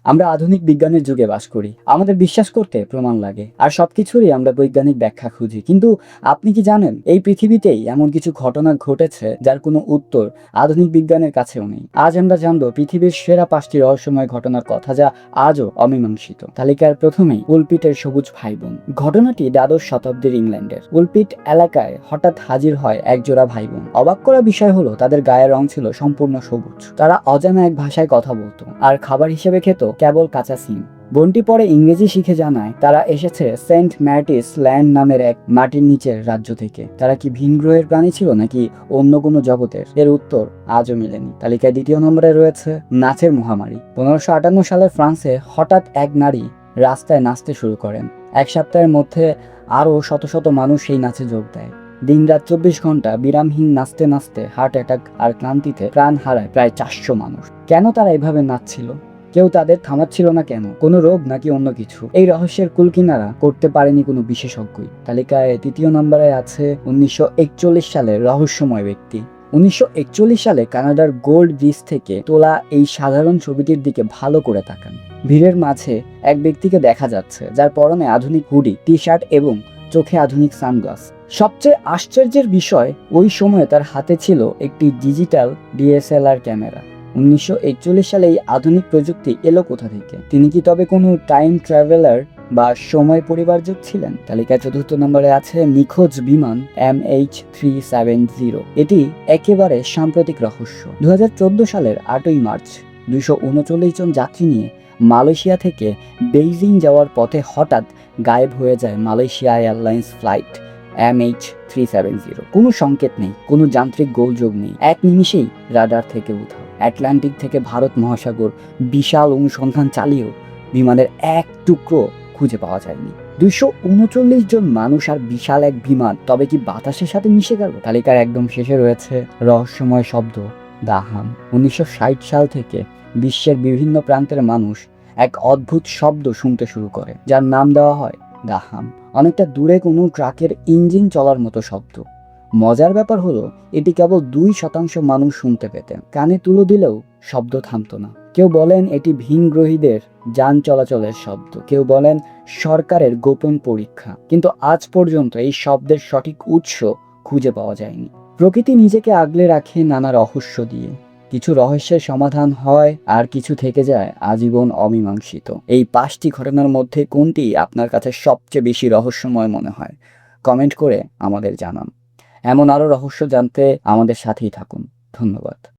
আমরা আধুনিক বিজ্ঞানের যুগে বাস করি, আমাদের বিশ্বাস করতে প্রমাণ লাগে, আর সবকিছুরই আমরা বৈজ্ঞানিক ব্যাখ্যা খুঁজি। কিন্তু আপনি কি জানেন, এই পৃথিবীতেই এমন কিছু ঘটনা ঘটেছে যার কোনো উত্তর আধুনিক বিজ্ঞানের কাছেও নেই। আজ আমরা জানবো পৃথিবীর সেরা 5টি রহস্যময় ঘটনার কথা, যা আজও অমীমাংসিত। তালিকার প্রথমেই উলপিটের সবুজ ভাই বোন। ঘটনাটি দ্বাদশ শতাব্দীর ইংল্যান্ডের উলপিট এলাকায় হঠাৎ হাজির হয় একজোড়া ভাই বোন। অবাক করা বিষয় হলো, তাদের গায়ের রং ছিল সম্পূর্ণ সবুজ। তারা অজানা এক ভাষায় কথা বলতো, আর খাবার হিসেবে খেত কেবল কাঁচা সিম। বোনটি পরে ইংরেজি শিখে জানায় তারা এসেছে সেন্ট ম্যাটিস ল্যান্ড নামের এক মাটির নিচের রাজ্য থেকে। তারা কি ভিন গ্রহের প্রাণী ছিল নাকি অন্য কোনো জগতের? এর উত্তর আজও মেলেনি। তালিকায় দ্বিতীয় নম্বরে রয়েছে নাচের মহামারী। 1558 সালের ফ্রান্সে হঠাৎ এক নারী রাস্তায় নাচতে শুরু করেন। এক সপ্তাহের মধ্যে আরও শত শত মানুষ সেই নাচে যোগ দেয়। দিনরাত 24 ঘন্টা বিরামহীন নাচতে নাচতে হার্ট অ্যাটাক আর ক্লান্তিতে প্রাণ হারায় প্রায় 400 মানুষ। কেন তারা এভাবে নাচছিল? কেউ তাদের থামাচ্ছিল না কেন? কোনো রোগ নাকি অন্য কিছু? এই রহস্যের কুলকিনারা করতে পারেনি কোনো বিশেষজ্ঞই। তালিকায় তৃতীয় নম্বরে আছে 1941 সালের রহস্যময় ব্যক্তি। 1941 সালে কানাডার গোল্ড ব্রিজ থেকে তোলা এই সাধারণ ছবিটির দিকে ভালো করে তাকান। ভিড়ের মাঝে এক ব্যক্তিকে দেখা যাচ্ছে, যার পরনে আধুনিক হুডি, টি শার্ট এবং চোখে আধুনিক সানগ্লাস। সবচেয়ে আশ্চর্যের বিষয়, ওই সময়ে তার হাতে ছিল একটি ডিজিটাল ডিএসএলআর ক্যামেরা। 1941 সালে এই আধুনিক প্রযুক্তি এলো কোথা থেকে? তিনি কি তবে কোনো টাইম ট্রাভেলার বা সময় পরিবারযোগ ছিলেন? তালিকায় চতুর্থ নম্বরে আছে নিখোঁজ বিমান MH370। এটি একেবারে সাম্প্রতিক রহস্য। 2014 সালের 8ই মার্চ 239 জন যাত্রী নিয়ে মালয়েশিয়া থেকে বেইজিং যাওয়ার পথে হঠাৎ গায়েব হয়ে যায় মালয়েশিয়া এয়ারলাইন্স ফ্লাইট MH370। কোনো সংকেত নেই, কোনো যান্ত্রিক গোলযোগ নেই। এক নিমিষেই রাডার থেকে উধাও। আটলান্টিক থেকে ভারত মহাসাগর বিশাল অনুসন্ধান চালিয়েও বিমানের এক টুকরো খুঁজে পাওয়া যায়নি। 239 জন মানুষ আর বিশাল এক বিমান তবে কি বাতাসের সাথে মিশে গেল? তালিকার একদম শেষে রয়েছে রহস্যময় শব্দ দা হাম। 1960 সাল থেকে বিশ্বের বিভিন্ন প্রান্তের মানুষ এক অদ্ভুত শব্দ শুনতে শুরু করে, যার নাম দেওয়া হয় দা হাম। অনেকটা দূরে কোনো ট্রাকের ইঞ্জিন চলার মতো শব্দ। মজার ব্যাপার হলো, এটি কেবল 2% মানুষ শুনতে পেতেন। কানে তুলো দিলেও শব্দ থামতো না। কেউ বলেন এটি ভিনগ্রহীদের যান চলাচলের শব্দ, কেউ বলেন সরকারের গোপন পরীক্ষা। কিন্তু আজ পর্যন্ত এই শব্দের সঠিক উৎস খুঁজে পাওয়া যায়নি। প্রকৃতি নিজেকে আগলে রাখে নানা রহস্য দিয়ে। কিছু রহস্যের সমাধান হয়, আর কিছু থেকে যায় আজীবন অমীমাংসিত। এই 5টি ঘটনার মধ্যে কোনটি আপনার কাছে সবচেয়ে বেশি রহস্যময় মনে হয়? কমেন্ট করে আমাদের জানান। এমন আরও রহস্য জানতে আমাদের সাথেই থাকুন। ধন্যবাদ।